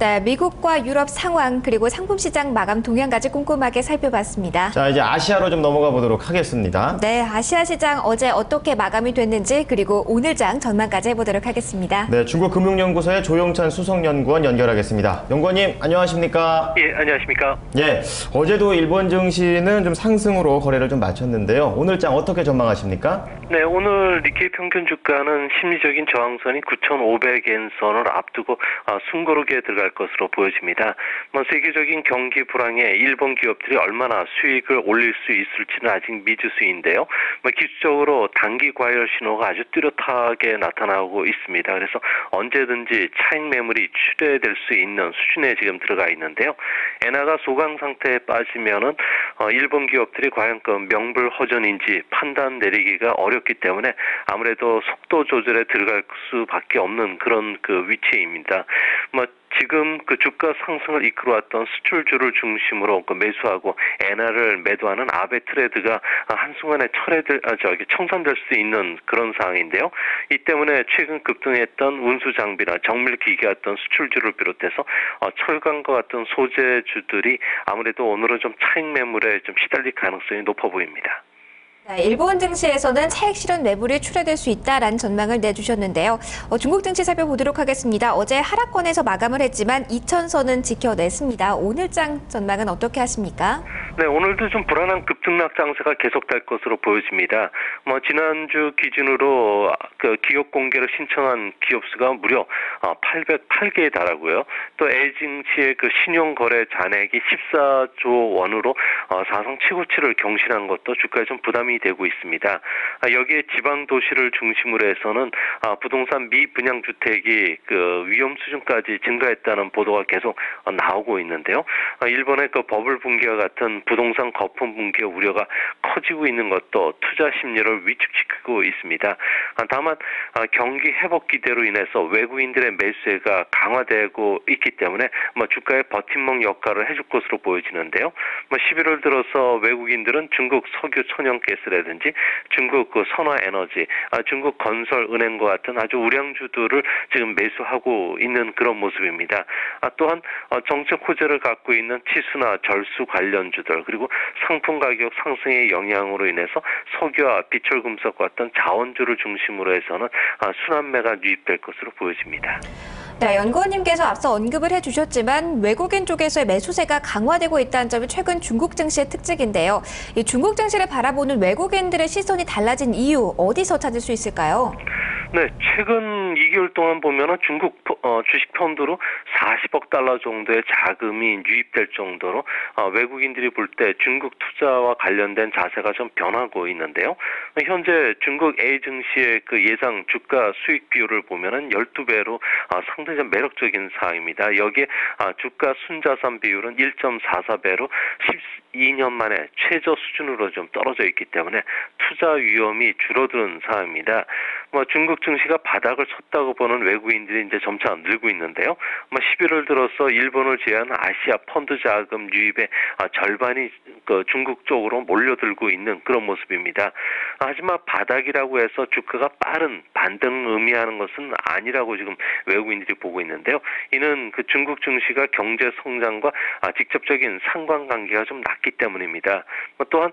네, 미국과 유럽 상황 그리고 상품 시장 마감 동향까지 꼼꼼하게 살펴봤습니다. 자, 이제 아시아로 좀 넘어가 보도록 하겠습니다. 네, 아시아 시장 어제 어떻게 마감이 됐는지 그리고 오늘 장 전망까지 해보도록 하겠습니다. 네, 중국금융연구소의 조용찬 수석연구원 연결하겠습니다. 연구원님, 안녕하십니까? 예, 안녕하십니까? 예, 어제도 일본 증시는 좀 상승으로 거래를 좀 마쳤는데요. 오늘 장 어떻게 전망하십니까? 네, 오늘 니케이 평균 주가는 심리적인 저항선이 9,500엔 선을 앞두고 숨고르게 들어갈 것으로 보여집니다. 세계적인 경기 불황에 일본 기업들이 얼마나 수익을 올릴 수 있을지는 아직 미지수인데요. 기술적으로 단기 과열 신호가 아주 뚜렷하게 나타나고 있습니다. 그래서 언제든지 차익 매물이 출회될 수 있는 수준에 지금 들어가 있는데요. 엔화가 소강 상태에 빠지면은 일본 기업들이 과연 그 명불허전인지 판단 내리기가 어렵기 때문에 아무래도 속도 조절에 들어갈 수밖에 없는 그런 그 위치입니다. 지금 그 주가 상승을 이끌어왔던 수출주를 중심으로 매수하고 엔화를 매도하는 아베 트레드가 한순간에 청산될 수 있는 그런 상황인데요. 이 때문에 최근 급등했던 운수 장비나 정밀 기계였던 수출주를 비롯해서 철강과 같은 소재주들이 아무래도 오늘은 좀 차익 매물에 좀 시달릴 가능성이 높아 보입니다. 네, 일본 증시에서는 차익 실현 매물이 출회될 수 있다라는 전망을 내주셨는데요. 중국 증시 살펴보도록 하겠습니다. 어제 하락권에서 마감을 했지만 2,000선은 지켜냈습니다. 오늘 장 전망은 어떻게 하십니까? 네, 오늘도 좀 불안한 급등락 장세가 계속될 것으로 보여집니다. 지난주 기준으로 그 기업 공개를 신청한 기업 수가 무려 808개에 달하고요. 또 A증시의 그 신용 거래 잔액이 14조 원으로 사상 최고치를 경신한 것도 주가에 좀 부담이 되고 있습니다. 여기에 지방 도시를 중심으로 해서는 부동산 미분양 주택이 그 위험 수준까지 증가했다는 보도가 계속 나오고 있는데요. 일본의 그 버블 붕괴와 같은 부동산 거품 붕괴 우려가 커지고 있는 것도 투자 심리를 위축시키고 있습니다. 다만 경기 회복 기대로 인해서 외국인들의 매수세가 강화되고 있기 때문에 주가의 버팀목 역할을 해줄 것으로 보여지는데요. 11월 들어서 외국인들은 중국 석유 천연가스라든지 중국 그 선화에너지, 중국 건설은행과 같은 아주 우량주들을 지금 매수하고 있는 그런 모습입니다. 또한 정책 호재를 갖고 있는 치수나 절수 관련주들 그리고 상품 가격 상승의 영향으로 인해서 석유와 비철금속 같은 자원주를 중심으로 해서는 순환매가 유입될 것으로 보여집니다. 네, 연구원님께서 앞서 언급을 해주셨지만 외국인 쪽에서의 매수세가 강화되고 있다는 점이 최근 중국 증시의 특징인데요. 이 중국 증시를 바라보는 외국인들의 시선이 달라진 이유 어디서 찾을 수 있을까요? 네, 최근 2개월 동안 보면은 중국 주식 펀드로 40억 달러 정도의 자금이 유입될 정도로 외국인들이 볼 때 중국 투자와 관련된 자세가 좀 변하고 있는데요. 현재 중국 A 증시의 그 예상 주가 수익 비율을 보면은 12배로 상당히 좀 매력적인 사항입니다. 여기에 주가 순자산 비율은 1.44배로 12년 만에 최저 수준으로 좀 떨어져 있기 때문에 투자 위험이 줄어드는 상황입니다. 중국 증시가 바닥을 쳤다고 보는 외국인들이 이제 점차 늘고 있는데요. 11월 들어서 일본을 제외한 아시아 펀드 자금 유입의 절반이 그 중국 쪽으로 몰려들고 있는 그런 모습입니다. 하지만 바닥이라고 해서 주가가 빠른 반등을 의미하는 것은 아니라고 지금 외국인들이 보고 있는데요. 이는 그 중국 증시가 경제 성장과 직접적인 상관관계가 좀 낮기 때문입니다. 또한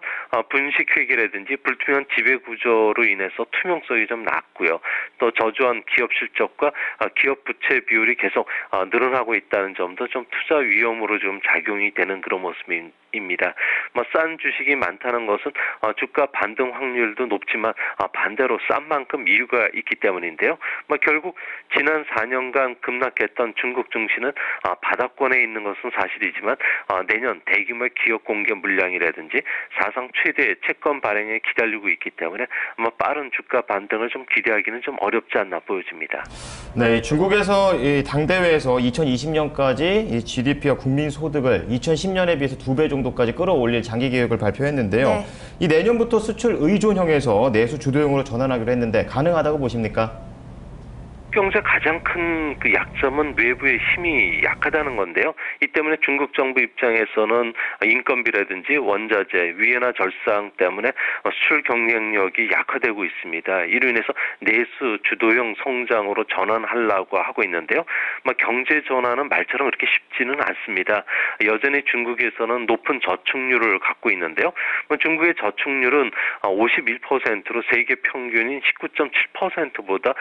분식 회계라든지 불투명한 지배 구조로 인해서 투명성이 좀 낮고요. 또 저조한 기업 실적과 기업 부채 비율이 계속 늘어나고 있다는 점도 좀 투자 위험으로 좀 작용이 되는 그런 모습입니다. 싼 주식이 많다는 것은 주가 반등 확률도 높지만 반대로 싼 만큼 이유가 있기 때문인데요. 결국 지난 4년간 급락했던 중국 증시는 바닥권에 있는 것은 사실이지만 내년 대규모의 기업 공개 물량이라든지 사상 최대의 채권 발행에 기다리고 있기 때문에 빠른 주가 반등을 좀 기대하기는 좀 어렵지 않나 보여집니다. 네, 중국에서 이 당대회에서 2020년까지 이 GDP와 국민 소득을 2010년에 비해서 2배 정도까지 끌어올릴 장기 계획을 발표했는데요. 네. 이 내년부터 수출 의존형에서 내수 주도형으로 전환하기로 했는데 가능하다고 보십니까? 경제 가장 큰 그 약점은 외부의 힘이 약하다는 건데요. 이 때문에 중국 정부 입장에서는 인건비라든지 원자재, 위안화 절상 때문에 수출 경쟁력이 약화되고 있습니다. 이로 인해서 내수 주도형 성장으로 전환하려고 하고 있는데요. 경제 전환은 말처럼 그렇게 쉽지는 않습니다. 여전히 중국에서는 높은 저축률을 갖고 있는데요. 중국의 저축률은 51%로 세계 평균인 19.7%보다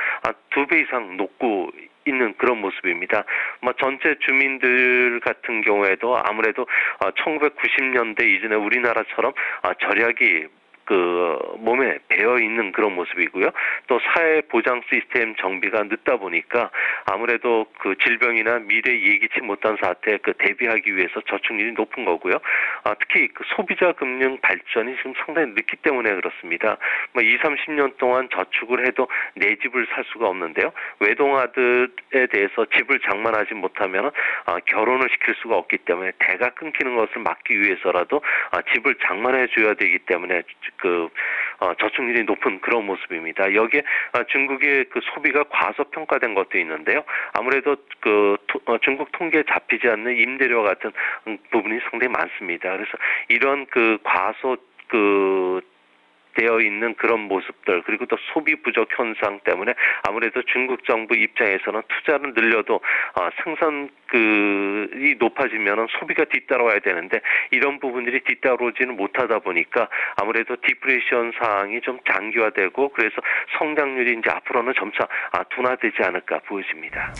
2배 이상 높고 있는 그런 모습입니다. 전체 주민들 같은 경우에도 아무래도 1990년대 이전에 우리나라처럼 절약이 몸에 배어 있는 그런 모습이고요. 또 사회 보장 시스템 정비가 늦다 보니까 아무래도 질병이나 미래 예기치 못한 사태에 대비하기 위해서 저축률이 높은 거고요. 특히 소비자 금융 발전이 지금 상당히 늦기 때문에 그렇습니다. 20, 30년 동안 저축을 해도 내 집을 살 수가 없는데요. 외동아들에 대해서 집을 장만하지 못하면 결혼을 시킬 수가 없기 때문에 대가 끊기는 것을 막기 위해서라도 집을 장만해 줘야 되기 때문에 저축률이 높은 그런 모습입니다. 여기에 중국의 소비가 과소평가된 것도 있는데요. 아무래도 중국 통계에 잡히지 않는 임대료 같은 부분이 상당히 많습니다. 그래서 이런 되어 있는 그런 모습들 그리고 또 소비 부족 현상 때문에 아무래도 중국 정부 입장에서는 투자를 늘려도 생산이 높아지면 소비가 뒤따라와야 되는데 이런 부분들이 뒤따라오지는 못하다 보니까 아무래도 디프레이션 상황이 좀 장기화되고 그래서 성장률이 이제 앞으로는 점차 둔화되지 않을까 보여집니다.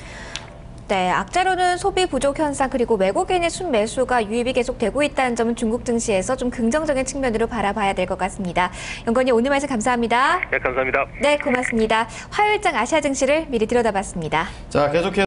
네, 악재로는 소비 부족 현상 그리고 외국인의 순매수가 유입이 계속되고 있다는 점은 중국 증시에서 좀 긍정적인 측면으로 바라봐야 될 것 같습니다. 연구원님 오늘 말씀 감사합니다. 네, 감사합니다. 네, 고맙습니다. 화요일장 아시아 증시를 미리 들여다봤습니다. 자, 계속해서